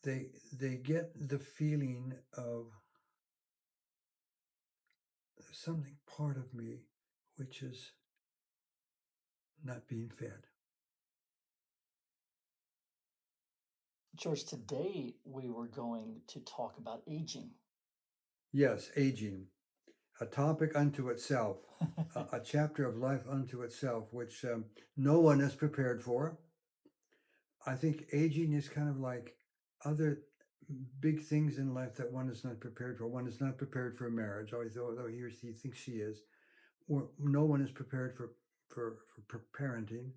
they get the feeling of something part of me which is not being fed. George, today we were going to talk about aging. Yes, aging, a topic unto itself, a chapter of life unto itself, which no one is prepared for. I think aging is kind of like other big things in life that one is not prepared for. One is not prepared for marriage, although he or she thinks she is. Or no one is prepared for parenting,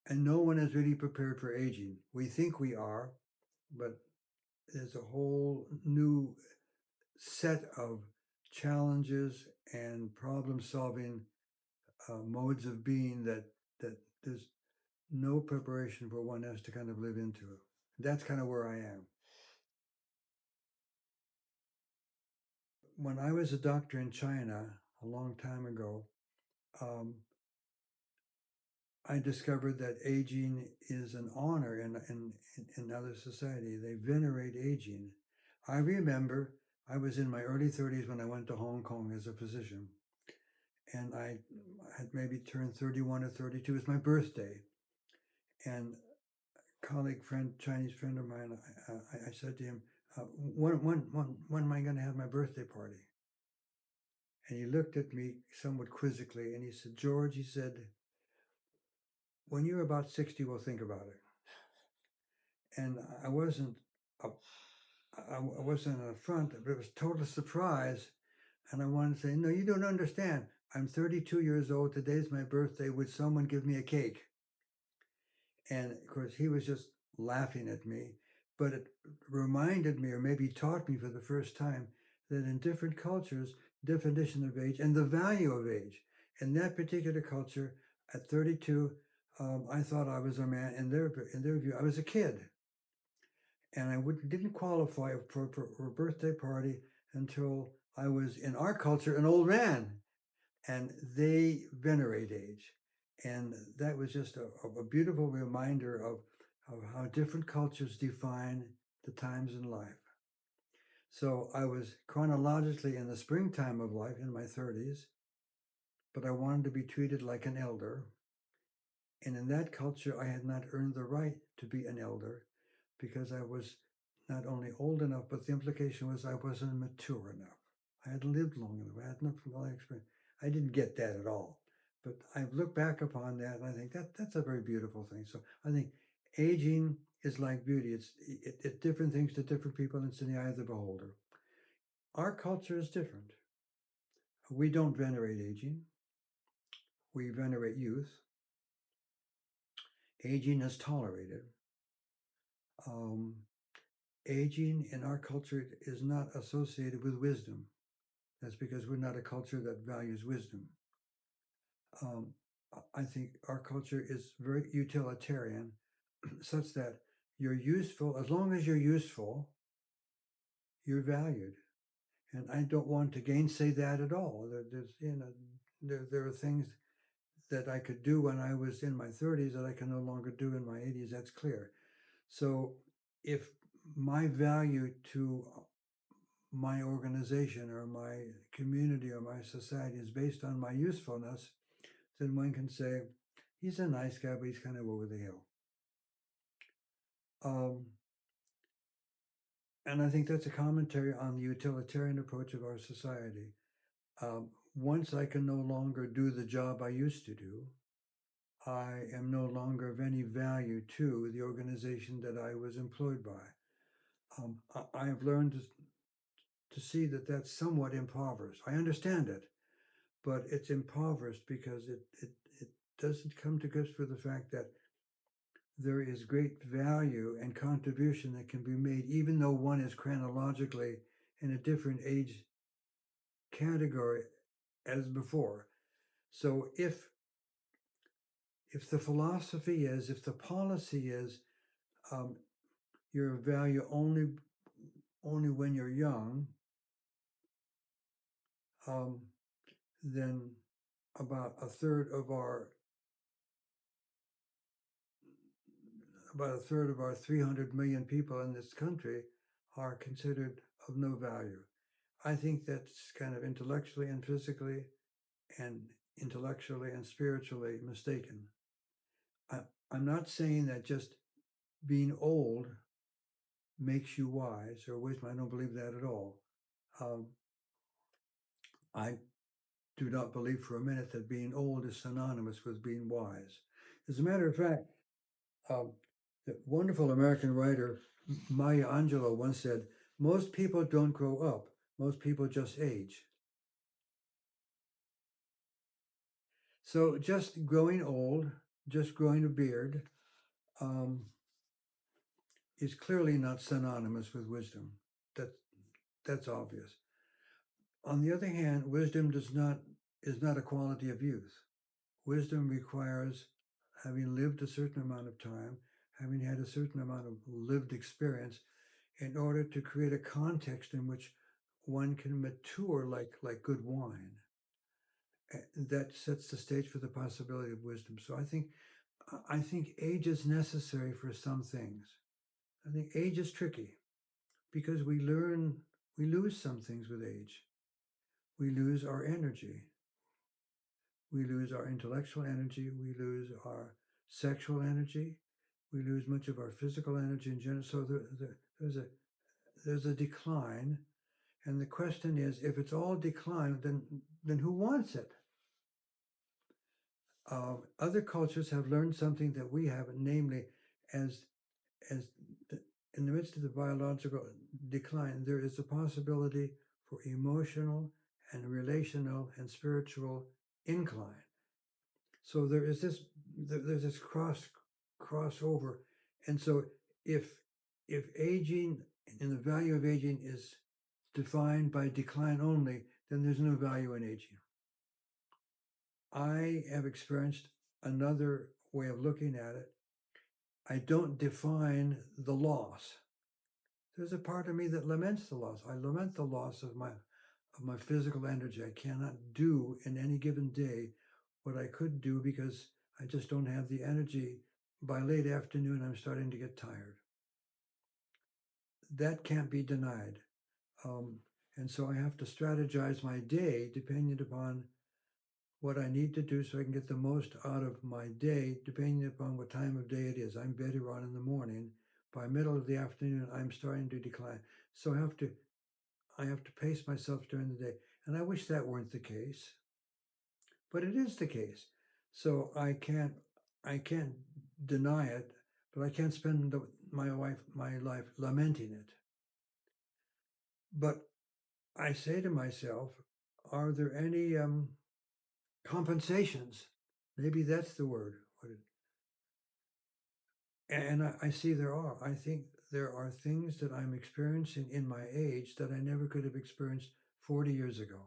and no one is really prepared for aging. We think we are, but there's a whole new set of challenges and problem-solving modes of being that there's no preparation for one has to kind of live into it. That's kind of where I am. When I was a doctor in China a long time ago, um, I discovered that aging is an honor in other society. They venerate aging. I remember I was in my early 30s when I went to Hong Kong as a physician, and I had maybe turned 31 or 32. It was my birthday, and colleague friend, Chinese friend of mine, I said to him, when am I going to have my birthday party? And he looked at me somewhat quizzically and he said, George, he said, when you're about 60, we'll think about it. And I wasn't an affront, but it was total surprise. And I wanted to say, no, you don't understand. I'm 32 years old. Today's my birthday. Would someone give me a cake? And of course, he was just laughing at me. But it reminded me, or maybe taught me for the first time, that in different cultures, definition of age and the value of age. In that particular culture, at 32, I thought I was a man. In their view, I was a kid. And I didn't qualify for a birthday party until I was, in our culture, an old man. And they venerate age. And that was just a beautiful reminder of how different cultures define the times in life. So I was chronologically in the springtime of life, in my 30s, but I wanted to be treated like an elder. And in that culture, I had not earned the right to be an elder because I was not only old enough, but the implication was I wasn't mature enough. I had lived long enough. I had enough life experience. I didn't get that at all. But I've looked back upon that and I think that's a very beautiful thing. So I think aging is like beauty. It's different things to different people, and it's in the eye of the beholder. Our culture is different. We don't venerate aging. We venerate youth. Aging is tolerated. Um, Aging in our culture is not associated with wisdom. That's because we're not a culture that values wisdom. Um, I think our culture is very utilitarian, such that you're useful. As long as you're useful, you're valued. And I don't want to gainsay that at all. There are things that I could do when I was in my 30s that I can no longer do in my 80s. That's clear. So if my value to my organization or my community or my society is based on my usefulness, then one can say, he's a nice guy, but he's kind of over the hill. And I think that's a commentary on the utilitarian approach of our society. Once I can no longer do the job I used to do, I am no longer of any value to the organization that I was employed by. I have learned to see that that's somewhat impoverished. I understand it, but it's impoverished because it doesn't come to grips with the fact that there is great value and contribution that can be made, even though one is chronologically in a different age category as before. So if the philosophy is, if the policy is, you're of value only when you're young, then about a third of our about a third of our 300 million people in this country are considered of no value. I think that's kind of intellectually and physically and intellectually and spiritually mistaken. I, I'm not saying that just being old makes you wise or wisdom. I don't believe that at all. Um, I do not believe for a minute that being old is synonymous with being wise. As a matter of fact, um, the wonderful American writer Maya Angelou once said, "Most people don't grow up, most people just age." So just growing old, just growing a beard, um, is clearly not synonymous with wisdom. That that's obvious. On the other hand, wisdom does not is not a quality of youth. Wisdom requires having lived a certain amount of time, having had a certain amount of lived experience, in order to create a context in which one can mature like good wine. That sets the stage for the possibility of wisdom. So I think age is necessary for some things. I think age is tricky because we lose some things with age. We lose our energy. We lose our intellectual energy. We lose our sexual energy. We lose much of our physical energy in general. So there's a decline. And the question is, if it's all decline, then who wants it? Other cultures have learned something that we haven't, namely, as as the, in the midst of the biological decline, there is a possibility for emotional and relational and spiritual incline. So there's this crossover, and so if if aging and the value of aging is defined by decline only, then there's no value in aging. I have experienced another way of looking at it. I don't define the loss. There's a part of me that laments the loss. I lament the loss of my physical energy. I cannot do in any given day what I could do because I just don't have the energy. By late afternoon, I'm starting to get tired. That can't be denied. Um, and so I have to strategize my day depending upon what I need to do so I can get the most out of my day, depending upon what time of day it is. I'm better on in the morning. By middle of the afternoon, I'm starting to decline. So I have to pace myself during the day. And I wish that weren't the case, but it is the case. So I can't deny it, but I can't spend my life lamenting it. But I say to myself, are there any compensations? Maybe that's the word. And I see there are. I think there are things that I'm experiencing in my age that I never could have experienced 40 years ago.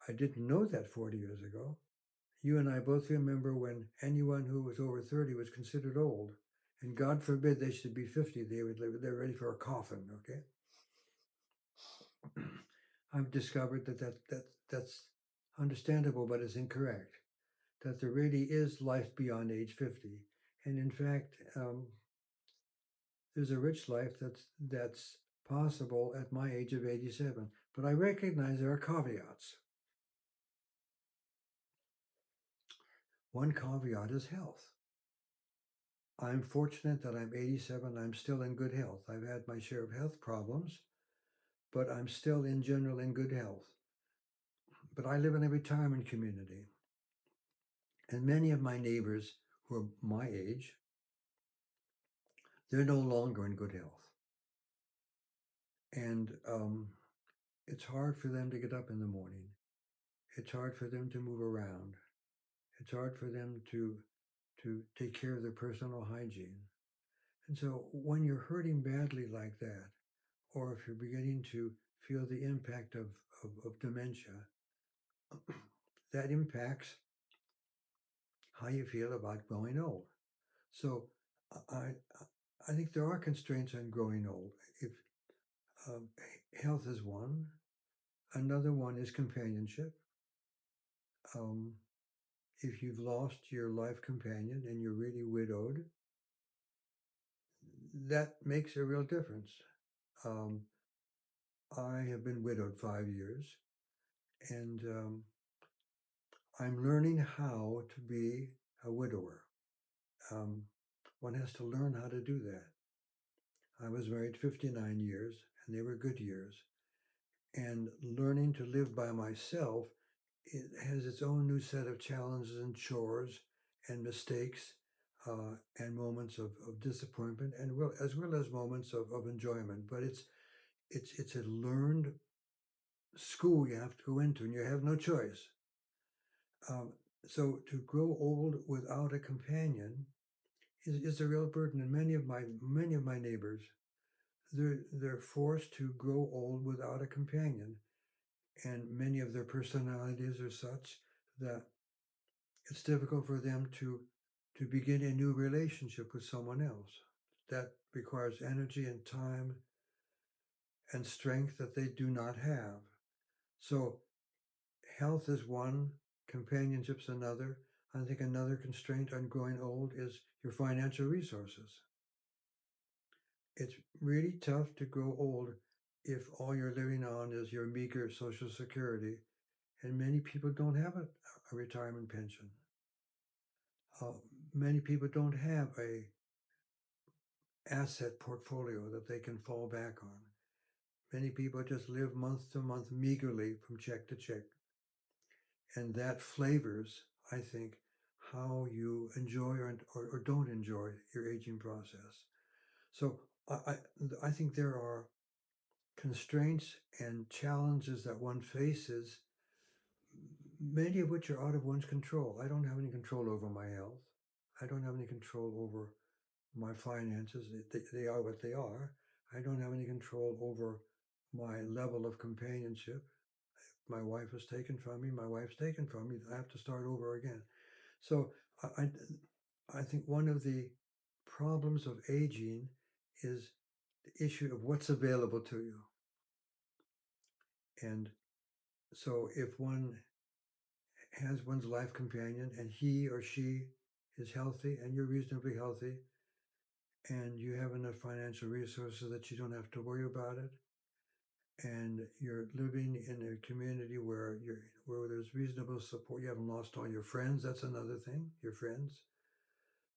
I didn't know that 40 years ago. You and I both remember when anyone who was over 30 was considered old. And God forbid they should be 50. They're ready for a coffin, okay? I've discovered that's understandable, but it's incorrect. That there really is life beyond age 50. And in fact, there's a rich life that's possible at my age of 87. But I recognize there are caveats. One caveat is health. I'm fortunate that I'm 87. I'm still in good health. I've had my share of health problems, but I'm still in general in good health. But I live in a retirement community, and many of my neighbors who are my age, they're no longer in good health. And it's hard for them to get up in the morning. It's hard for them to move around. It's hard for them to take care of their personal hygiene. And so when you're hurting badly like that, or if you're beginning to feel the impact of dementia, that impacts how you feel about growing old. So I I think there are constraints on growing old. If um, health is one, another one is companionship. Um, if you've lost your life companion and you're really widowed, that makes a real difference. Um, I have been widowed 5 years, and I'm learning how to be a widower. Um, one has to learn how to do that. I was married 59 years, and they were good years. And learning to live by myself, it has its own new set of challenges and chores and mistakes and moments of disappointment, and as well as moments of enjoyment. But it's a learned school you have to go into, and you have no choice. Um, so to grow old without a companion is a real burden. And many of my neighbors, they're forced to grow old without a companion, and many of their personalities are such that it's difficult for them to begin a new relationship with someone else. That requires energy and time and strength that they do not have. So health is one, companionship's another. I think another constraint on growing old is your financial resources. It's really tough to grow old if all you're living on is your meager Social Security, and many people don't have a retirement pension. Uh, Many people don't have a asset portfolio that they can fall back on. Many people just live month to month meagerly from check to check, and that flavors, I think, how you enjoy or don't enjoy your aging process. So I think there are constraints and challenges that one faces, many of which are out of one's control. I don't have any control over my health. I don't have any control over my finances. They are what they are. I don't have any control over my level of companionship. My wife is taken from me. My wife's taken from me. I have to start over again. So I think one of the problems of aging is the issue of what's available to you. And so if one has one's life companion and he or she is healthy and you're reasonably healthy and you have enough financial resources that you don't have to worry about it, and you're living in a community where there's reasonable support, you haven't lost all your friends. That's another thing, your friends.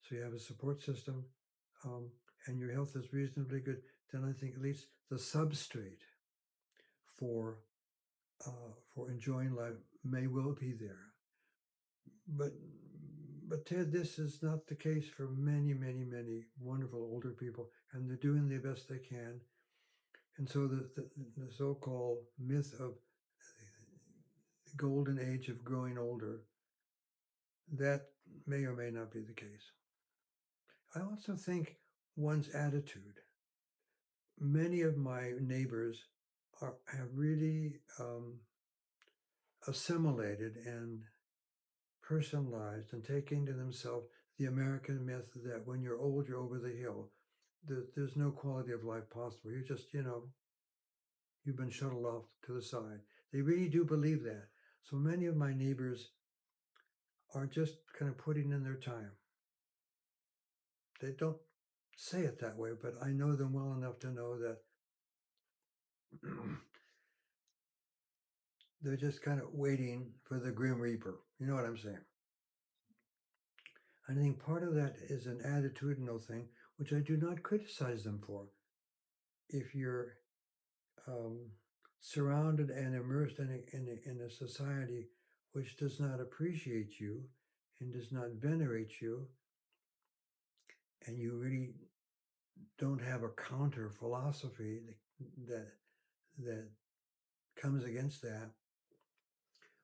So you have a support system, um, and your health is reasonably good. Then I think at least the substrate for for enjoying life may well be there. But but Ted, this is not the case for many wonderful older people, and they're doing the best they can. And so the so-called myth of the golden age of growing older, that may or may not be the case. I also think one's attitude. Many of my neighbors have really assimilated and personalized and taken to themselves the American myth that when you're old, you're over the hill. There's no quality of life possible. You're just, you've been shuttled off to the side. They really do believe that. So many of my neighbors are just kind of putting in their time. They don't say it that way, but I know them well enough to know that they're just kind of waiting for the Grim Reaper. You know what I'm saying? I think part of that is an attitudinal thing, which I do not criticize them for. If you're um, surrounded and immersed in a society which does not appreciate you and does not venerate you, and you really don't have a counter philosophy that that comes against that,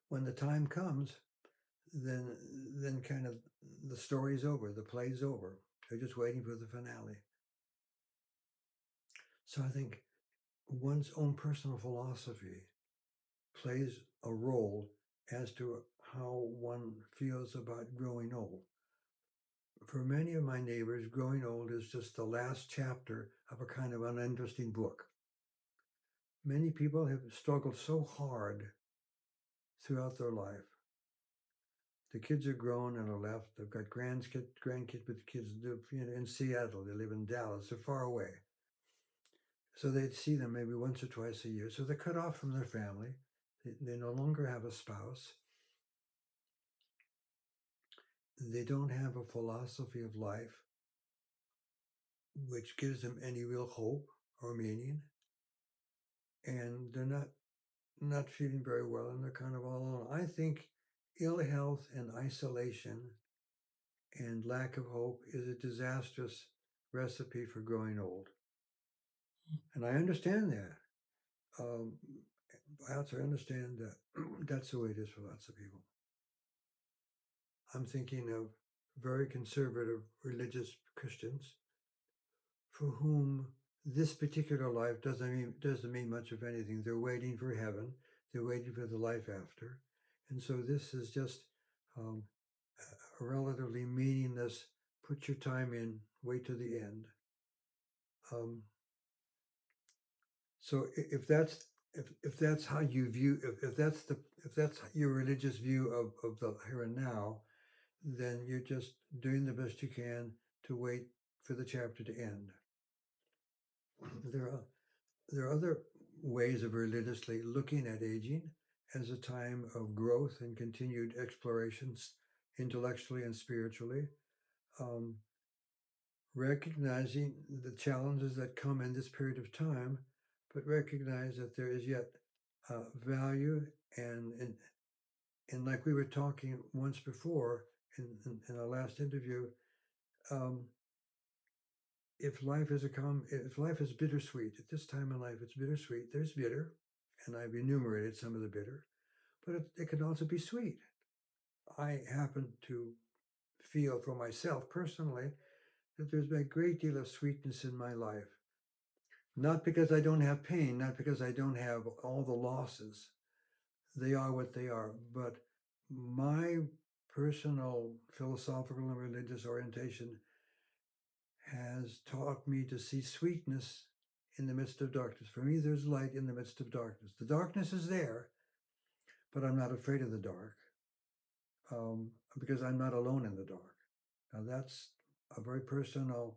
when the time comes, then kind of the story's over, the play's over. They're just waiting for the finale. So I think one's own personal philosophy plays a role as to how one feels about growing old. For many of my neighbors, growing old is just the last chapter of a kind of uninteresting book. Many people have struggled so hard throughout their life. The kids are grown and are left. They've got grandkids, but the kids live in Seattle. They live in Dallas. They're far away. So they'd see them maybe once or twice a year. So they're cut off from their family. They no longer have a spouse. They don't have a philosophy of life which gives them any real hope or meaning. And they're not feeling very well, and they're kind of all alone. I think ill health and isolation and lack of hope is a disastrous recipe for growing old. And I understand that. I also understand that that's the way it is for lots of people. I'm thinking of very conservative religious Christians for whom this particular life doesn't mean much of anything. They're waiting for heaven. They're waiting for the life after. And so this is just um, a relatively meaningless, put your time in, wait to the end. So if that's how you view, if that's your religious view of the here and now, then you're just doing the best you can to wait for the chapter to end. There are other ways of religiously looking at aging as a time of growth and continued explorations intellectually and spiritually, um, recognizing the challenges that come in this period of time, but recognize that there is yet value and like we were talking once before in our last interview, um, if life is bittersweet at this time in life, it's bittersweet. There's bitter, and I've enumerated some of the bitter, but it can also be sweet. I happen to feel for myself personally that there's been a great deal of sweetness in my life. Not because I don't have pain, not because I don't have all the losses. They are what they are. But my personal philosophical and religious orientation has taught me to see sweetness in the midst of darkness. For me, there's light in the midst of darkness. The darkness is there, but I'm not afraid of the dark because I'm not alone in the dark. Now, that's a very personal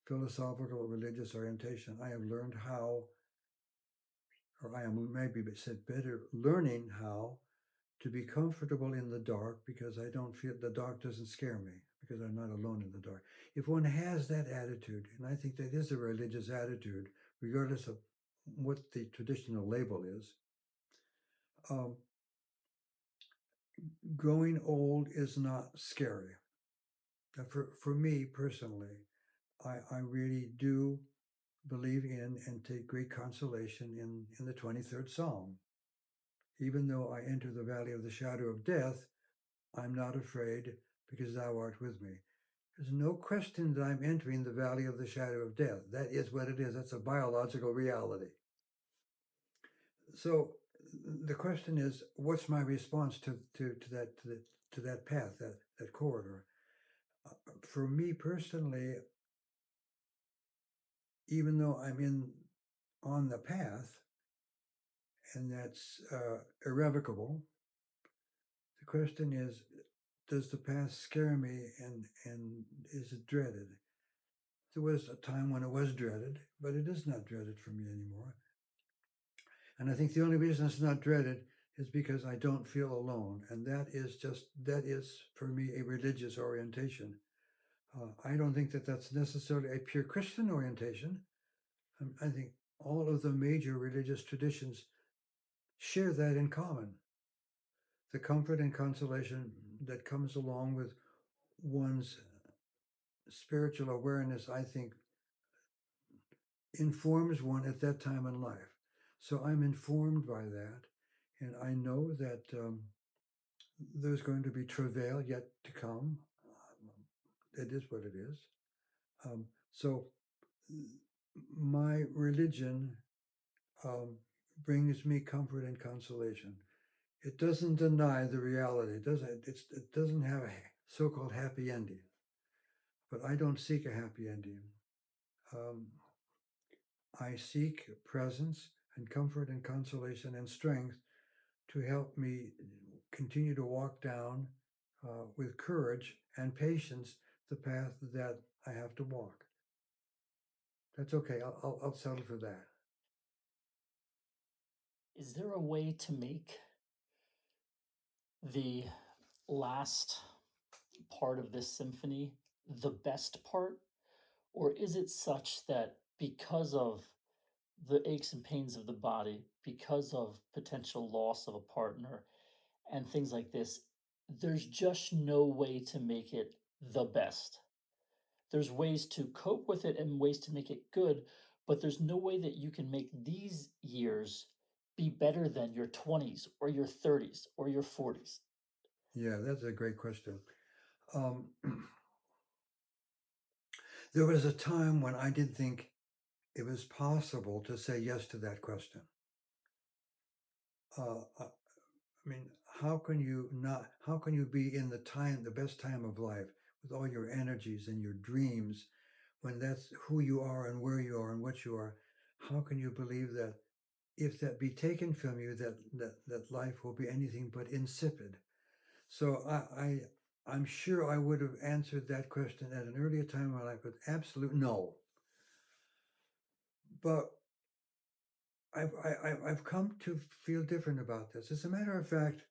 philosophical religious orientation. I have learned how, or I am maybe said better, learning how to be comfortable in the dark because I don't feel the dark doesn't scare me because I'm not alone in the dark. If one has that attitude, and I think that is a religious attitude, regardless of what the traditional label is, growing old is not scary. For me personally, I really do believe in and take great consolation in the 23rd Psalm. Even though I enter the valley of the shadow of death, I'm not afraid because thou art with me. There's no question that I'm entering the valley of the shadow of death. That is what it is. That's a biological reality. So the question is, what's my response to that path, that corridor? For me personally, even though I'm on the path, and that's irrevocable, the question is, does the path scare me and is it dreaded? There was a time when it was dreaded, but it is not dreaded for me anymore. And I think the only reason it's not dreaded is because I don't feel alone. And that is for me a religious orientation. I don't think that that's necessarily a pure Christian orientation. I think all of the major religious traditions share that in common. The comfort and consolation that comes along with one's spiritual awareness, I think, informs one at that time in life. So I'm informed by that, and I know that there's going to be travail yet to come. It is what it is. So my religion brings me comfort and consolation. It doesn't deny the reality. It doesn't have a so-called happy ending. But I don't seek a happy ending. I seek presence and comfort and consolation and strength to help me continue to walk down with courage and patience the path that I have to walk. That's okay. I'll settle for that. Is there a way to make the last part of this symphony the best part? Or is it such that because of the aches and pains of the body, because of potential loss of a partner and things like this, there's just no way to make it the best? There's ways to cope with it and ways to make it good, but there's no way that you can make these years be better than your 20s or your 30s or your 40s. Yeah, that's a great question. Um, there was a time when I didn't think it was possible to say yes to that question. I mean, how can you not? How can you be in the best time of life, with all your energies and your dreams, when that's who you are and where you are and what you are? How can you believe that if that be taken from you, that life will be anything but insipid? So I'm sure I would have answered that question at an earlier time in my life with absolute no. But I've come to feel different about this. As a matter of fact,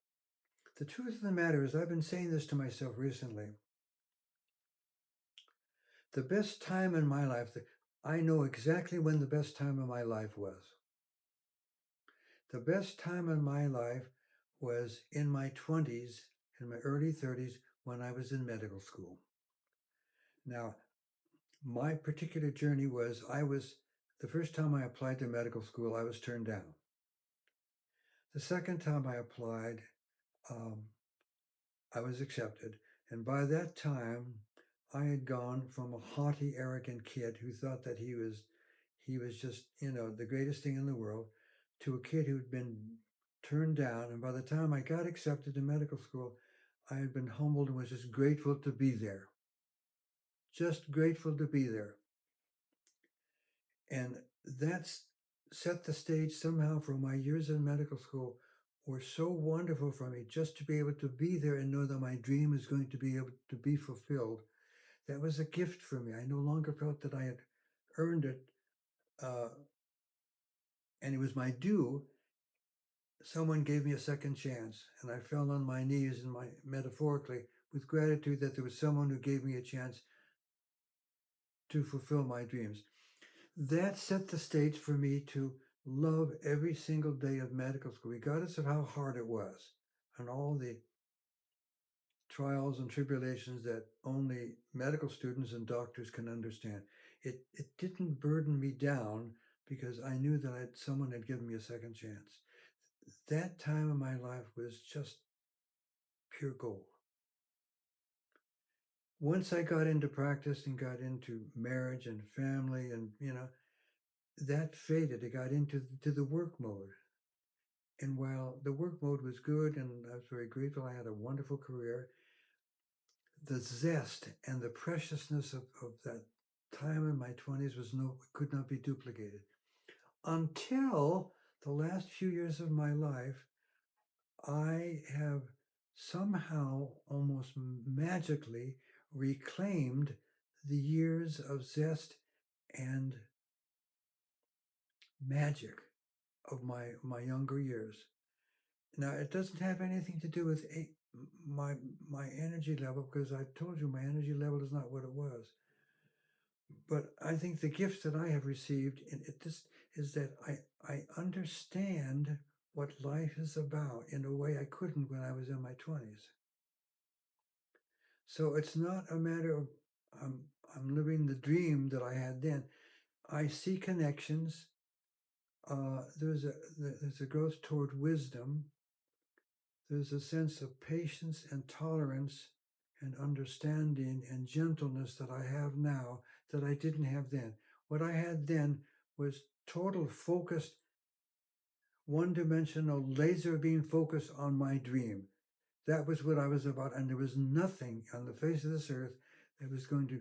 the truth of the matter is, I've been saying this to myself recently. The best time in my life, I know exactly when the best time of my life was. The best time in my life was in my 20s, in my early 30s, when I was in medical school. Now, my particular journey was the first time I applied to medical school, I was turned down. The second time I applied, um, I was accepted. And by that time, I had gone from a haughty, arrogant kid who thought that he was just, the greatest thing in the world, to a kid who'd been turned down. And by the time I got accepted to medical school, I had been humbled and was just grateful to be there. Just grateful to be there. And that's set the stage somehow for my years in medical school were so wonderful for me, just to be able to be there and know that my dream is going to be able to be fulfilled. That was a gift for me. I no longer felt that I had earned it, uh, and it was my due. Someone gave me a second chance, and I fell on my knees, metaphorically, with gratitude that there was someone who gave me a chance to fulfill my dreams. That set the stage for me to love every single day of medical school, regardless of how hard it was and all the trials and tribulations that only medical students and doctors can understand. It didn't burden me down because I knew that someone had given me a second chance. That time in my life was just pure gold. Once I got into practice and got into marriage and family, and that faded. It got into the work mode. And while the work mode was good and I was very grateful, I had a wonderful career, the zest and the preciousness of that time in my 20s could not be duplicated. Until the last few years of my life, I have somehow almost magically reclaimed the years of zest and magic of my younger years. Now, it doesn't have anything to do with my energy level, because I told you my energy level is not what it was. But I think the gift that I have received this is that I understand what life is about in a way I couldn't when I was in my 20s. So it's not a matter of I'm living the dream that I had then. I see connections. There's a growth toward wisdom. There's a sense of patience and tolerance and understanding and gentleness that I have now that I didn't have then. What I had then was total focused, one dimensional laser beam focus on my dream. That was what I was about, and there was nothing on the face of this earth that was going to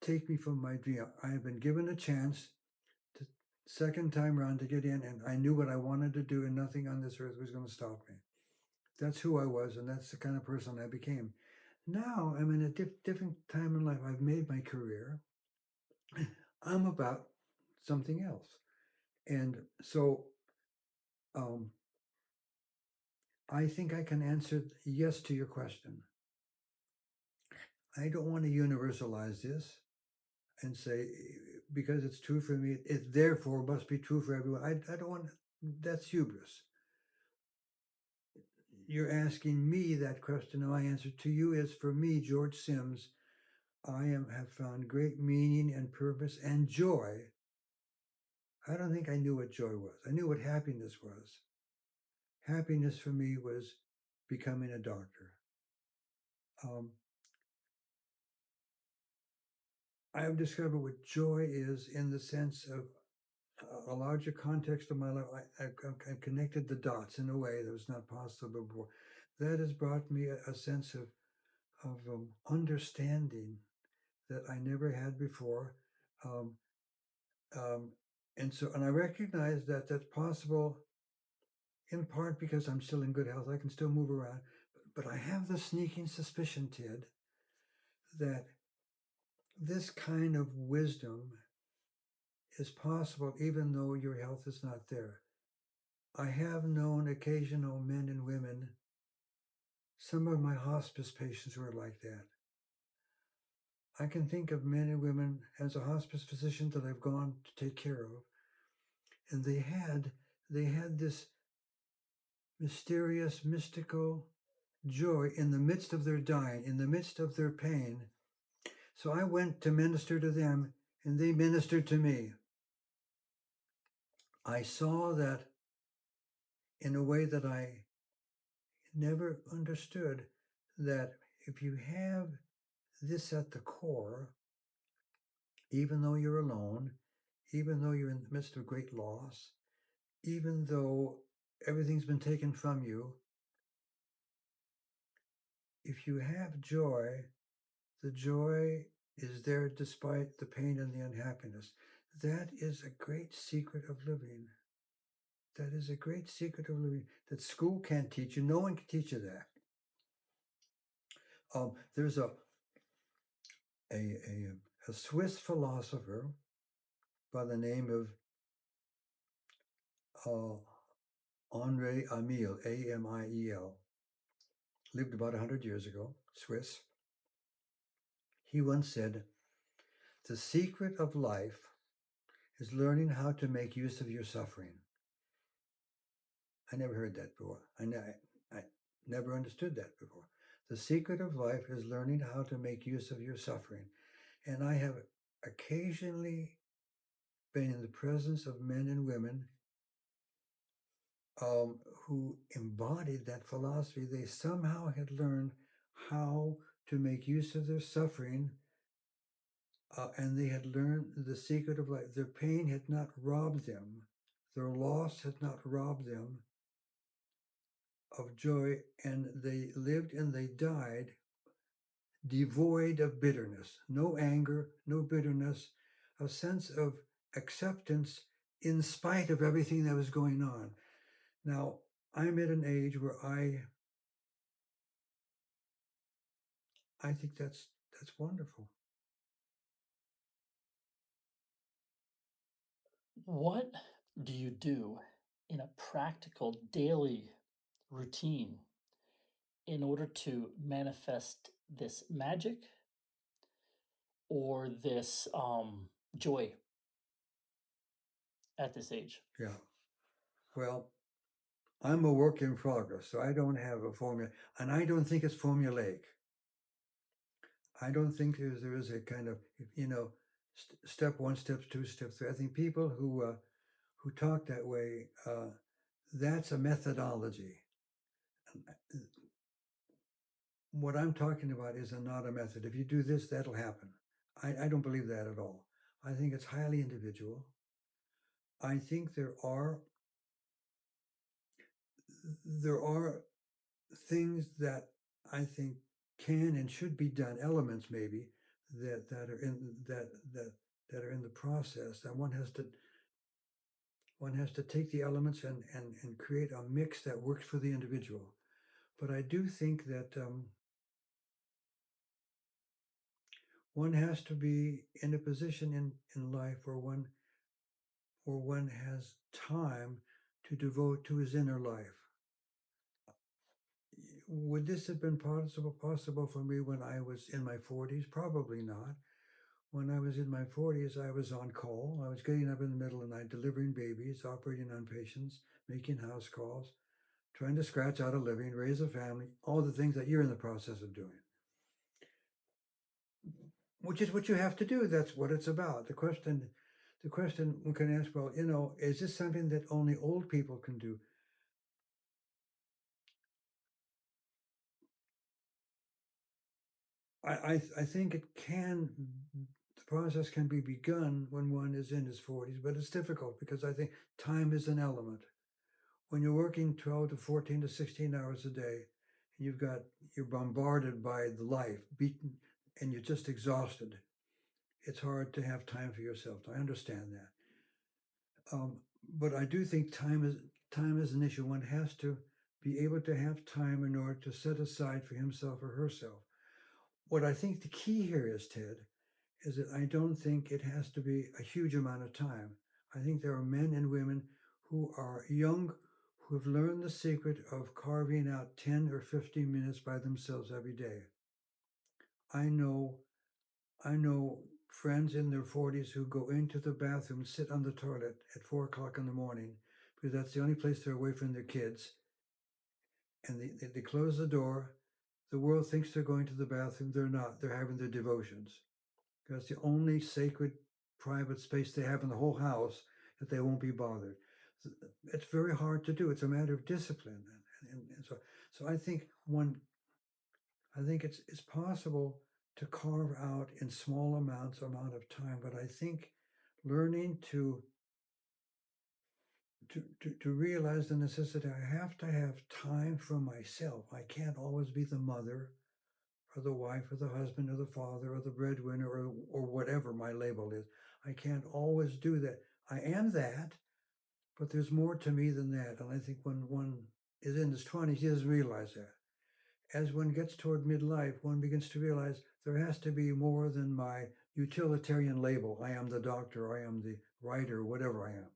take me from my dream. I have been given a chance to second time around to get in, and I knew what I wanted to do, and nothing on this earth was going to stop me. That's who I was, and that's the kind of person I became. Now I'm in a different time in life. I've made my career. I'm about something else. And so um, I think I can answer yes to your question. I don't want to universalize this and say because it's true for me, it therefore must be true for everyone. I don't want that's hubris. You're asking me that question, and my answer to you is for me, George Sims, have found great meaning and purpose and joy. I don't think I knew what joy was. I knew what happiness was. Happiness for me was becoming a doctor. Um, I have discovered what joy is in the sense of a larger context of my life. I've connected the dots in a way that was not possible before. That has brought me a sense of understanding that I never had before. Um, um, and I recognize that that's possible in part because I'm still in good health. I can still move around, but I have the sneaking suspicion, Ted, that this kind of wisdom is possible even though your health is not there. I have known occasional men and women, some of my hospice patients were like that. I can think of men and women as a hospice physician that I've gone to take care of, and they had this mysterious, mystical joy in the midst of their dying, in the midst of their pain. So I went to minister to them, and they ministered to me. I saw that in a way that I never understood, that if you have this at the core, even though you're alone, even though you're in the midst of great loss, even though everything's been taken from you, if you have joy, the joy is there despite the pain and the unhappiness. That is a great secret of living. That is a great secret of living that school can't teach you. No one can teach you that. There's a Swiss philosopher by the name of Henri Amiel, Amiel, lived about 100 years ago, Swiss. He once said, "The secret of life is learning how to make use of your suffering." I never heard that before. I never understood that before. The secret of life is learning how to make use of your suffering. And I have occasionally been in the presence of men and women who embodied that philosophy. They somehow had learned how to make use of their suffering, and they had learned the secret of life. Their pain had not robbed them, their loss had not robbed them of joy, and they lived and they died devoid of bitterness, no anger, no bitterness, a sense of acceptance in spite of everything that was going on. Now, I'm at an age where I think that's wonderful. What do you do in a practical daily routine in order to manifest this magic or this joy at this age? Yeah. Well, I'm a work in progress, so I don't have a formula, and I don't think it's formulaic. I don't think there is a kind of step one, step two, step three. I think people who talk that way, that's a methodology. What I'm talking about is not a method. If you do this, that'll happen. I don't believe that at all. I think it's highly individual. I think there are things that I think can and should be done, elements maybe that are in that are in the process. That one has to take the elements and create a mix that works for the individual. But I do think that one has to be in a position in life where one has time to devote to his inner life. Would this have been possible for me when I was in my 40s? Probably not. When I was in my 40s, I was on call. I was getting up in the middle of the night, delivering babies, operating on patients, making house calls, trying to scratch out a living, raise a family, all the things that you're in the process of doing, which is what you have to do. That's what it's about. The question we can ask, well, is this something that only old people can do? I think the process can be begun when one is in his 40s, but it's difficult because I think time is an element. When you're working 12 to 14 to 16 hours a day, and you're bombarded by the life, beaten, and you're just exhausted, it's hard to have time for yourself. I understand that. But I do think time is an issue. One has to be able to have time in order to set aside for himself or herself. What I think the key here is, Ted, is that I don't think it has to be a huge amount of time. I think there are men and women who are young who have learned the secret of carving out 10 or 15 minutes by themselves every day. I know I know friends in their 40s who go into the bathroom and sit on the toilet at 4 o'clock in the morning because that's the only place they're away from their kids. And they close the door. The world thinks they're going to the bathroom. They're not. They're having their devotions. That's the only sacred private space they have in the whole house that they won't be bothered. It's very hard to do. It's a matter of discipline, and so I think it's possible to carve out in small amount of time, but I think learning to realize the necessity. I have to have time for myself. I can't always be the mother or the wife or the husband or the father or the breadwinner or whatever my label is. I can't always do that. I am that, but there's more to me than that. And I think when one is in his 20s, he doesn't realize that. As one gets toward midlife, one begins to realize there has to be more than my utilitarian label. I am the doctor, I am the writer, whatever I am.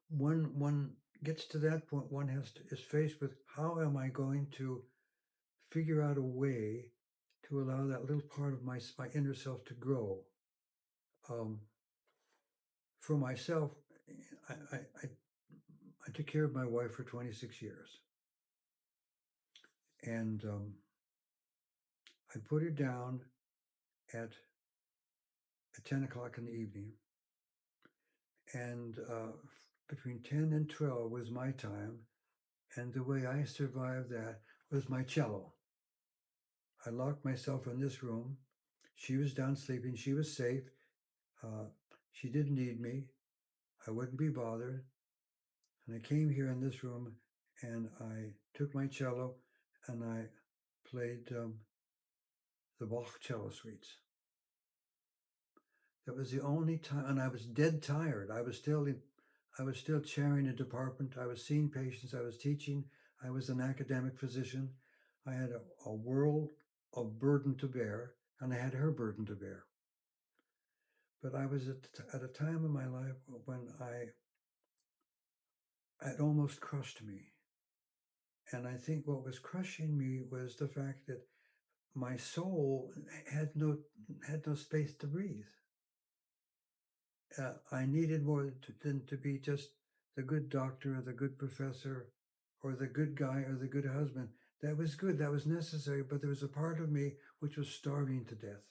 One gets to that point, one is faced with how am I going to figure out a way to allow that little part of my inner self to grow. Um, for myself, I took care of my wife for 26 years, and I put her down at 10 o'clock in the evening, and between 10 and 12 was my time, and the way I survived that was my cello. I locked myself in this room. She was down sleeping. She was safe. Uh, she didn't need me. I wouldn't be bothered. And I came here in this room and I took my cello and I played the Bach cello suites. That was the only time, and I was dead tired. I was still chairing a department. I was seeing patients. I was teaching. I was an academic physician. I had a world of burden to bear, and I had her burden to bear. But I was at a time in my life when it almost crushed me. And I think what was crushing me was the fact that my soul had no space to breathe. I needed more than to be just the good doctor or the good professor or the good guy or the good husband. That was good, that was necessary, but there was a part of me which was starving to death.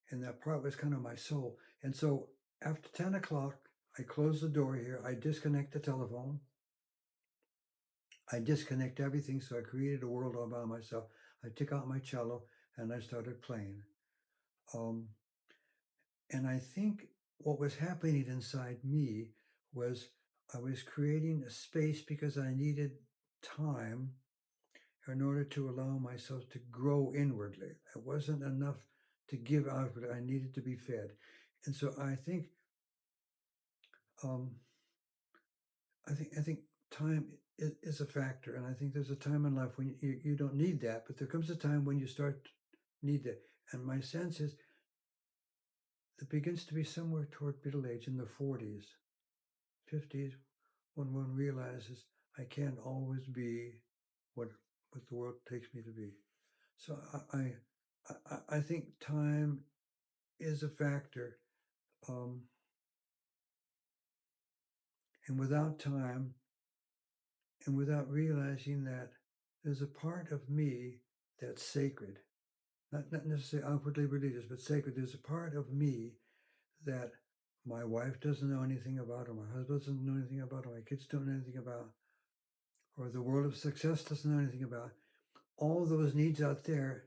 And that part was kind of my soul. And so after 10 o'clock, I close the door here, I disconnect the telephone, I disconnect everything. So I created a world all by myself. I took out my cello and I started playing. Um, and I think what was happening inside me was I was creating a space because I needed time in order to allow myself to grow inwardly. It wasn't enough to give outward. I needed to be fed. And so um, I think time is a factor, and I think there's a time in life when you don't need that, but there comes a time when you start to need that. And my sense is it begins to be somewhere toward middle age in the 40s, 50s, when one realizes I can't always be what what the world takes me to be. So I think time is a factor, um, and without time, and without realizing that there's a part of me that's sacred, not necessarily outwardly religious, but sacred. There's a part of me that my wife doesn't know anything about, or my husband doesn't know anything about, or my kids don't know anything about, or the world of success doesn't know anything about. All those needs out there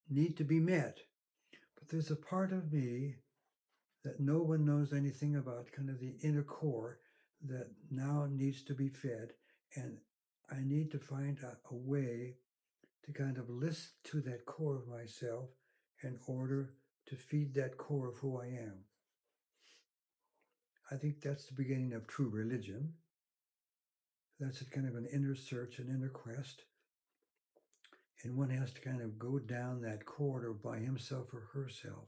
need to be met. But there's a part of me that no one knows anything about, kind of the inner core, that now needs to be fed. And I need to find a way to kind of listen to that core of myself in order to feed that core of who I am. I think that's the beginning of true religion. That's a kind of an inner search, an inner quest. And one has to kind of go down that corridor by himself or herself.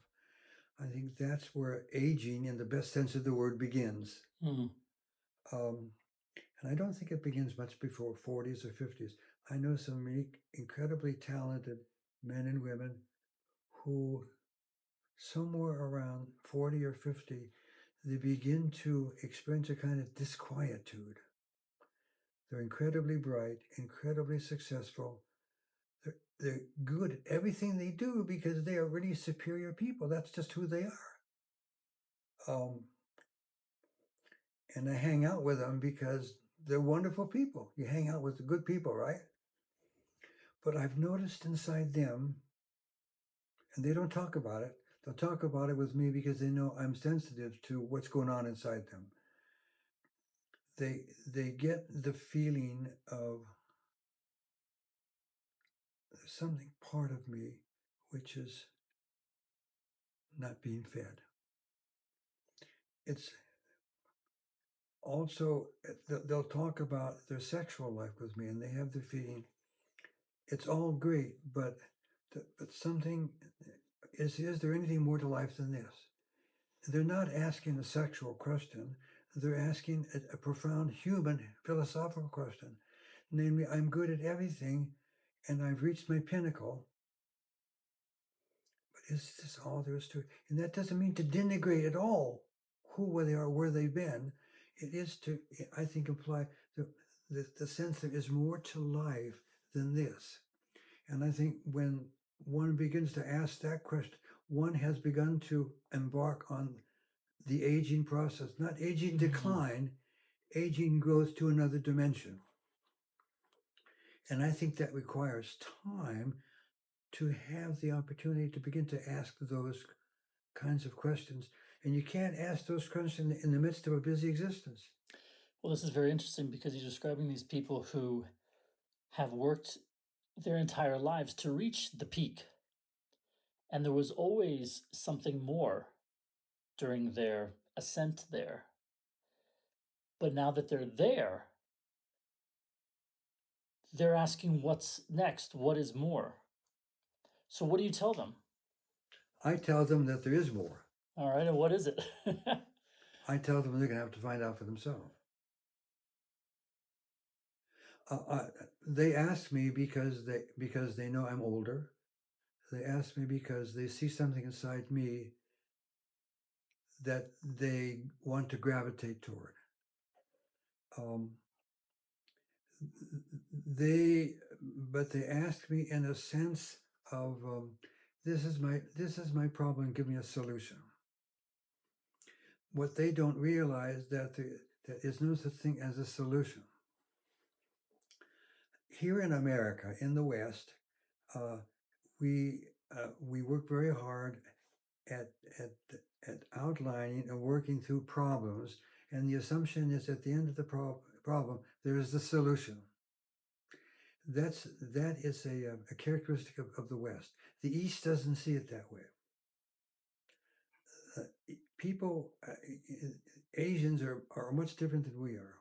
I think that's where aging, in the best sense of the word, begins. Mm. Um, and I don't think it begins much before 40s or 50s. I know some incredibly talented men and women who, somewhere around 40 or 50, they begin to experience a kind of disquietude. They're incredibly bright, incredibly successful. They're good at everything they do because they are really superior people. That's just who they are. And I hang out with them because they're wonderful people. You hang out with the good people, right? But I've noticed inside them, and they don't talk about it, they'll talk about it with me because they know I'm sensitive to what's going on inside them. They get the feeling of something part of me which is not being fed. It's also, they'll talk about their sexual life with me, and they have the feeling it's all great, but something is there anything more to life than this? They're not asking a sexual question. They're asking a profound human philosophical question. Namely, I'm good at everything and I've reached my pinnacle. But is this all there is to it? And that doesn't mean to denigrate at all who they are, where they've been. It is to, I think, imply the sense there is more to life than this. And I think when one begins to ask that question, one has begun to embark on the aging process, not aging decline, aging growth to another dimension. And I think that requires time to have the opportunity to begin to ask those kinds of questions. And you can't ask those questions in the midst of a busy existence. Well, this is very interesting because you're describing these people who have worked their entire lives to reach the peak. And there was always something more during their ascent there. But now that they're there, they're asking what's next, what is more. So what do you tell them? I tell them that there is more. All right, and what is it? I tell them they're going to have to find out for themselves. They ask me because they know I'm older. They ask me because they see something inside me that they want to gravitate toward. But they ask me in a sense of this is my problem. Give me a solution. What they don't realize that there is no such thing as a solution. Here in America, in the West, we work very hard at outlining and working through problems, and the assumption is at the end of the problem there is the solution. That is a characteristic of the West. The East doesn't see it that way. People, Asians are much different than we are.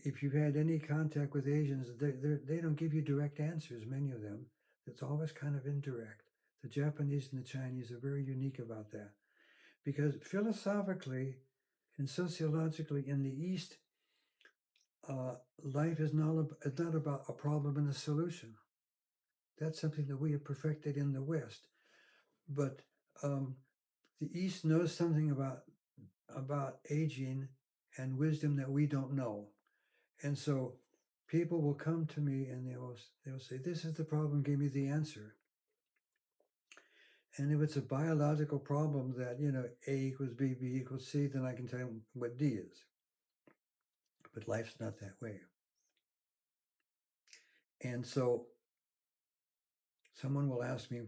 if you've had any contact with Asians, they don't give you direct answers, many of them. It's always kind of indirect. The Japanese and the Chinese are very unique about that. Because philosophically and sociologically in the East, life is not about a problem and a solution. That's something that we have perfected in the West. But the East knows something about aging and wisdom that we don't know. And so people will come to me and they will say, "This is the problem. Give me the answer." And if it's a biological problem that A equals B equals C, then I can tell them what D is. But life's not that way. And so someone will ask me,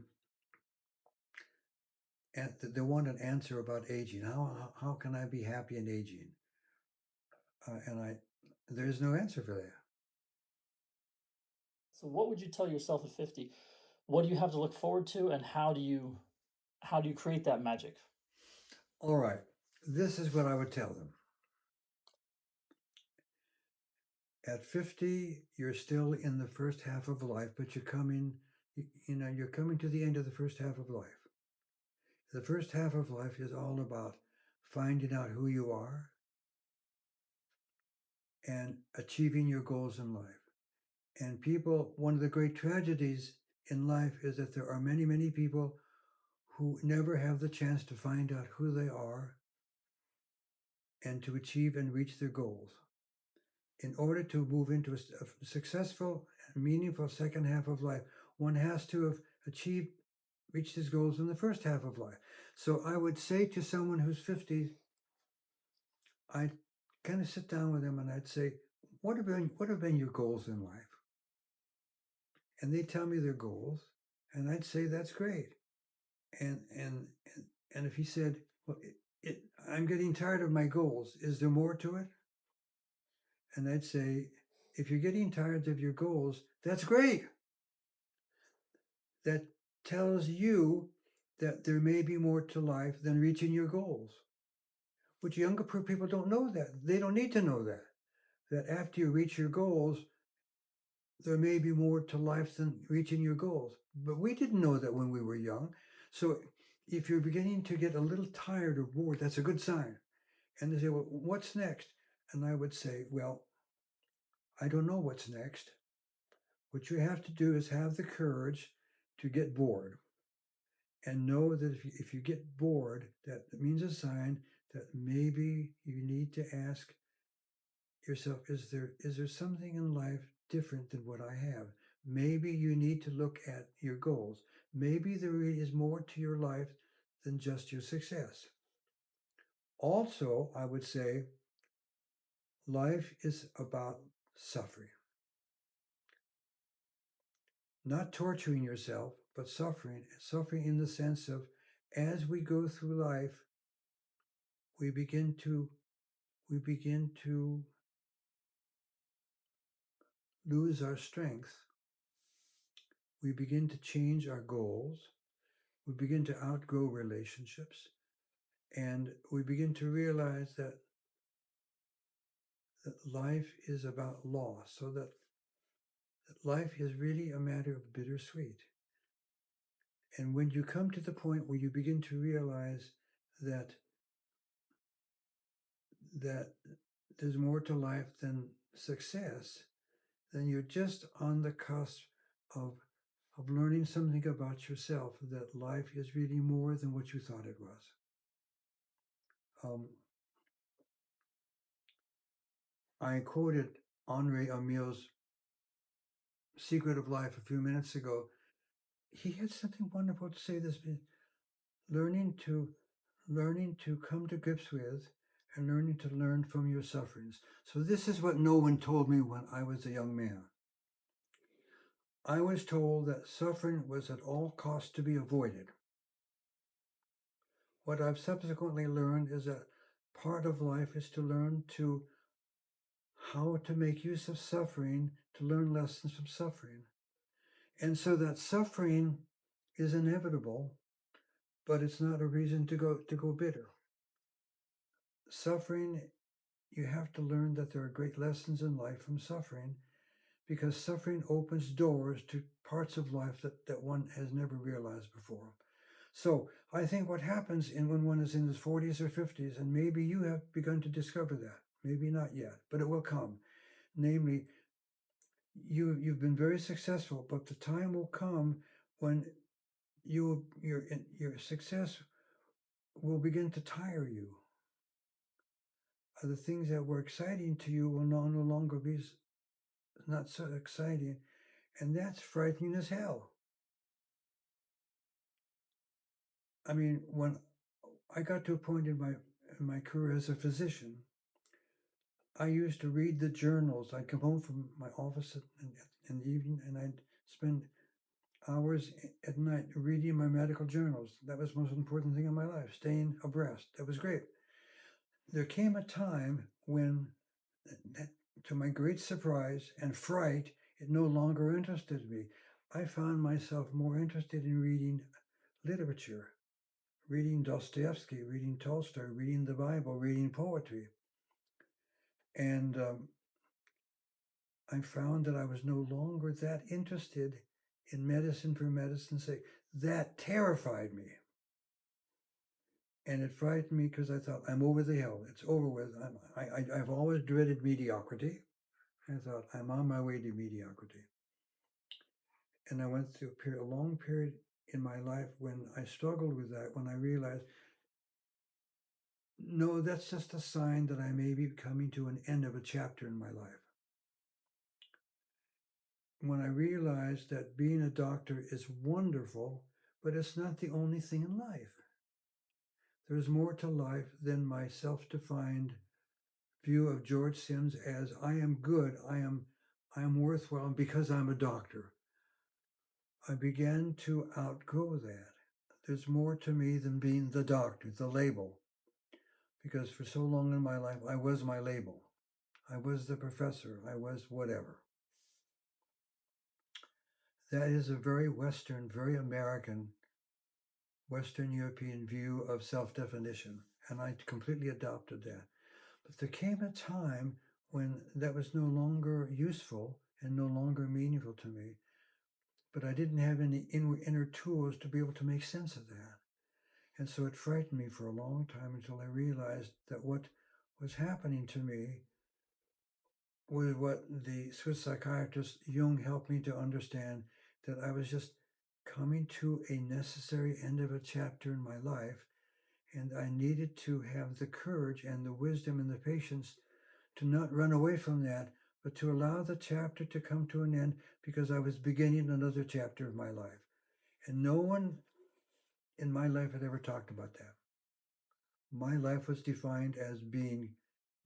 and they want an answer about aging. How can I be happy in aging? And there's no answer for that. So what would you tell yourself at 50? What do you have to look forward to, and how do you create that magic? All right, this is what I would tell them. At 50, you're still in the first half of life, but you're coming to the end of the first half of life. The first half of life is all about finding out who you are and achieving your goals in life. And one of the great tragedies in life is that there are many, many people who never have the chance to find out who they are and to achieve and reach their goals. In order to move into a successful and meaningful second half of life, one has to have reached his goals in the first half of life. So I would say to someone who's 50, I'd kind of sit down with them and I'd say, what have been your goals in life? And they tell me their goals, and I'd say, that's great. And if he said, well, I'm getting tired of my goals, is there more to it? And I'd say, if you're getting tired of your goals, that's great. That tells you that there may be more to life than reaching your goals. But younger people don't know that. They don't need to know that. That after you reach your goals, there may be more to life than reaching your goals. But we didn't know that when we were young. So if you're beginning to get a little tired or bored, that's a good sign. And they say, well, what's next? And I would say, well, I don't know what's next. What you have to do is have the courage to get bored. And know that if you get bored, that means a sign that maybe you need to ask yourself, is there something in life different than what I have? Maybe you need to look at your goals. Maybe there is more to your life than just your success. Also, I would say life is about suffering. Not torturing yourself, but suffering. Suffering in the sense of, as we go through life, we begin to lose our strength. We begin to change our goals. We begin to outgrow relationships. And we begin to realize that life is about loss, so that life is really a matter of bittersweet. And when you come to the point where you begin to realize that there's more to life than success, then you're just on the cusp of learning something about yourself, that life is really more than what you thought it was. I quoted Henri Amiot's Secret of Life a few minutes ago. He had something wonderful to say. This learning to come to grips with, and learning to learn from your sufferings. So this is what no one told me when I was a young man. I was told that suffering was at all costs to be avoided. What I've subsequently learned is that part of life is to learn how to make use of suffering, to learn lessons from suffering. And so that suffering is inevitable, but it's not a reason to go bitter. Suffering you have to learn that there are great lessons in life from suffering, because suffering opens doors to parts of life that one has never realized before. So I think what happens when one is in his 40s or 50s, and maybe you have begun to discover that, maybe not yet, but it will come. Namely, you've been very successful, but the time will come when your success will begin to tire you. The things that were exciting to you will no longer be not so exciting, and that's frightening as hell. I mean, when I got to a point in my career as a physician, I used to read the journals. I'd come home from my office in the evening, and I'd spend hours at night reading my medical journals. That was the most important thing in my life, staying abreast. That was great. There came a time when, that, to my great surprise and fright, it no longer interested me. I found myself more interested in reading literature, reading Dostoevsky, reading Tolstoy, reading the Bible, reading poetry. And I found that I was no longer that interested in medicine for medicine's sake. That terrified me. And it frightened me because I thought, I'm over the hill. It's over with. I've always dreaded mediocrity. I thought, I'm on my way to mediocrity. And I went through a long period in my life when I struggled with that, when I realized, no, that's just a sign that I may be coming to an end of a chapter in my life. When I realized that being a doctor is wonderful, but it's not the only thing in life. There's more to life than my self-defined view of George Sims as I am good, I am worthwhile because I'm a doctor. I began to outgrow that. There's more to me than being the doctor, the label. Because for so long in my life, I was my label. I was the professor. I was whatever. That is a very Western, very American, Western European view of self-definition. And I completely adopted that. But there came a time when that was no longer useful and no longer meaningful to me. But I didn't have any inner tools to be able to make sense of that. And so it frightened me for a long time until I realized that what was happening to me was what the Swiss psychiatrist Jung helped me to understand, that I was just coming to a necessary end of a chapter in my life, and I needed to have the courage and the wisdom and the patience to not run away from that, but to allow the chapter to come to an end, because I was beginning another chapter of my life. And no one in my life had ever talked about that. My life was defined as being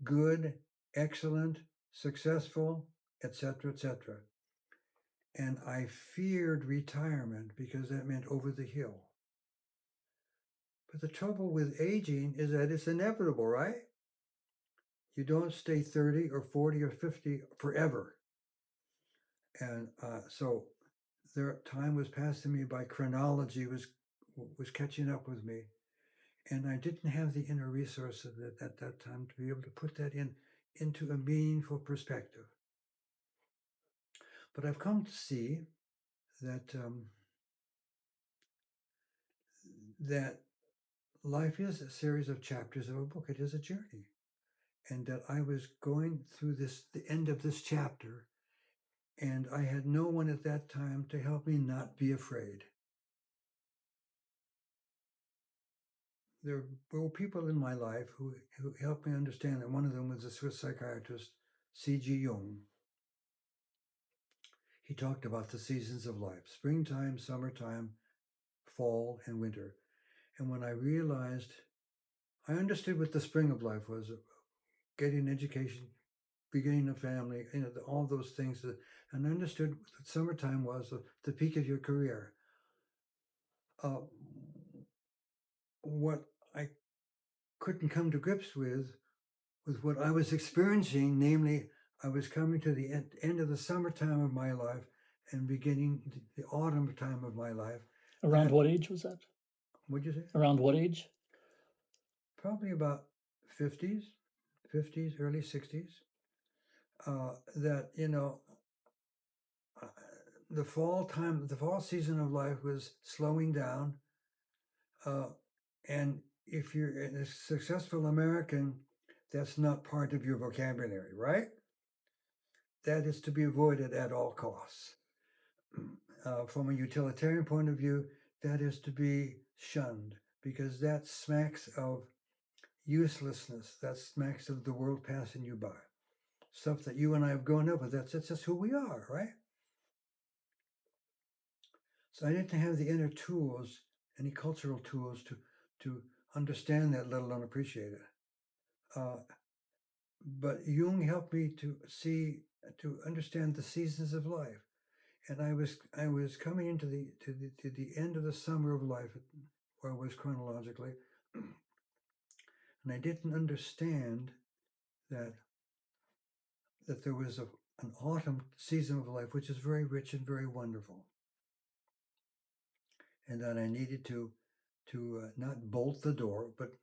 good, excellent, successful, etc., etc. And I feared retirement because that meant over the hill. But the trouble with aging is that it's inevitable, right? You don't stay 30 or 40 or 50 forever. And so time was passing me by, chronology was catching up with me. And I didn't have the inner resources at that time to be able to put that into a meaningful perspective. But I've come to see that that life is a series of chapters of a book. It is a journey, and that I was going through the end of this chapter, and I had no one at that time to help me not be afraid. There were people in my life who helped me understand that. One of them was a Swiss psychiatrist, C.G. Jung. He talked about the seasons of life: springtime, summertime, fall, and winter. And when I realized, I understood what the spring of life was: getting an education, beginning a family, all those things. And I understood that summertime was the peak of your career. What I couldn't come to grips with was what I was experiencing, namely, I was coming to the end of the summertime of my life and beginning the autumn time of my life. Around what age was that? What'd you say? Around what age? Probably about 50s. 50s, early 60s, that, uh, the fall season of life was slowing down. And if you're a successful American, that's not part of your vocabulary, right? That is to be avoided at all costs. From a utilitarian point of view, that is to be shunned because that smacks of uselessness. That smacks of the world passing you by. Stuff that you and I have grown up with. That's just who we are, right? So I didn't have the inner tools, any cultural tools to understand that, let alone appreciate it. But Jung helped me to understand the seasons of life, and I was coming into the end of the summer of life, where I was chronologically, and I didn't understand that there was an autumn season of life which is very rich and very wonderful, and that I needed to not bolt the door, but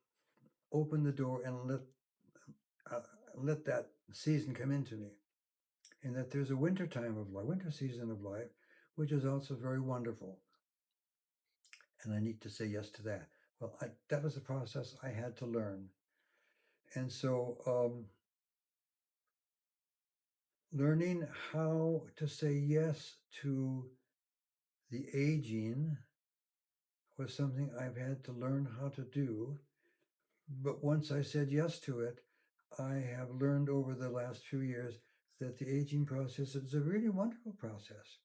open the door and let that season come into me, and that there's a winter time of life, winter season of life, which is also very wonderful, and I need to say yes to that. Well, that was a process I had to learn, and so learning how to say yes to the aging was something I've had to learn how to do. But once I said yes to it, I have learned over the last few years that the aging process is a really wonderful process.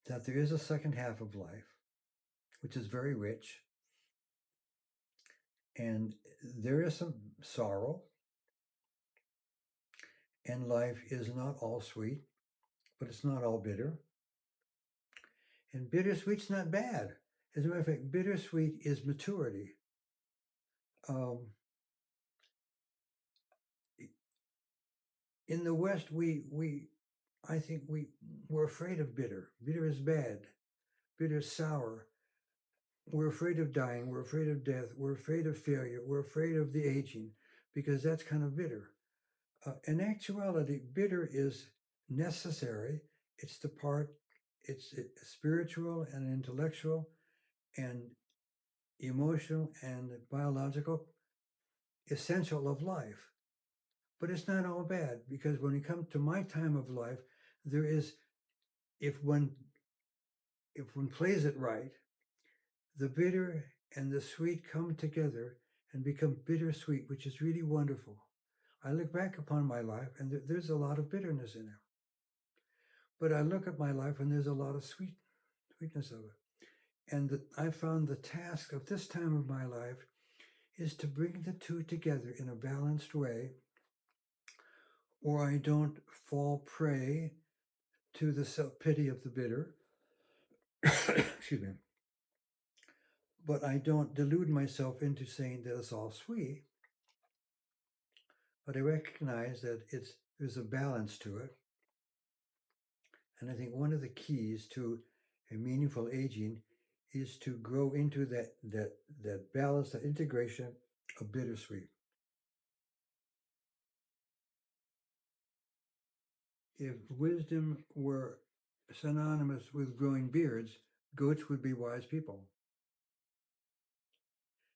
That there is a second half of life, which is very rich, and there is some sorrow, and life is not all sweet, but it's not all bitter. And bittersweet's not bad. As a matter of fact, bittersweet is maturity. Um, in the West, I think we're afraid of bitter. Bitter is bad. Bitter is sour. We're afraid of dying. We're afraid of death. We're afraid of failure. We're afraid of the aging because that's kind of bitter. In actuality, bitter is necessary. It's the part. It's spiritual and intellectual and emotional and biological essential of life. But it's not all bad because when you come to my time of life, there is, if one plays it right, the bitter and the sweet come together and become bittersweet, which is really wonderful. I look back upon my life and there's a lot of bitterness in it. But I look at my life and there's a lot of sweetness of it. And I found the task of this time of my life is to bring the two together in a balanced way, or I don't fall prey to the self-pity of the bitter. Excuse me. But I don't delude myself into saying that it's all sweet. But I recognize that there's a balance to it. And I think one of the keys to a meaningful aging is to grow into that balance, that integration of bittersweet. If wisdom were synonymous with growing beards, goats would be wise people.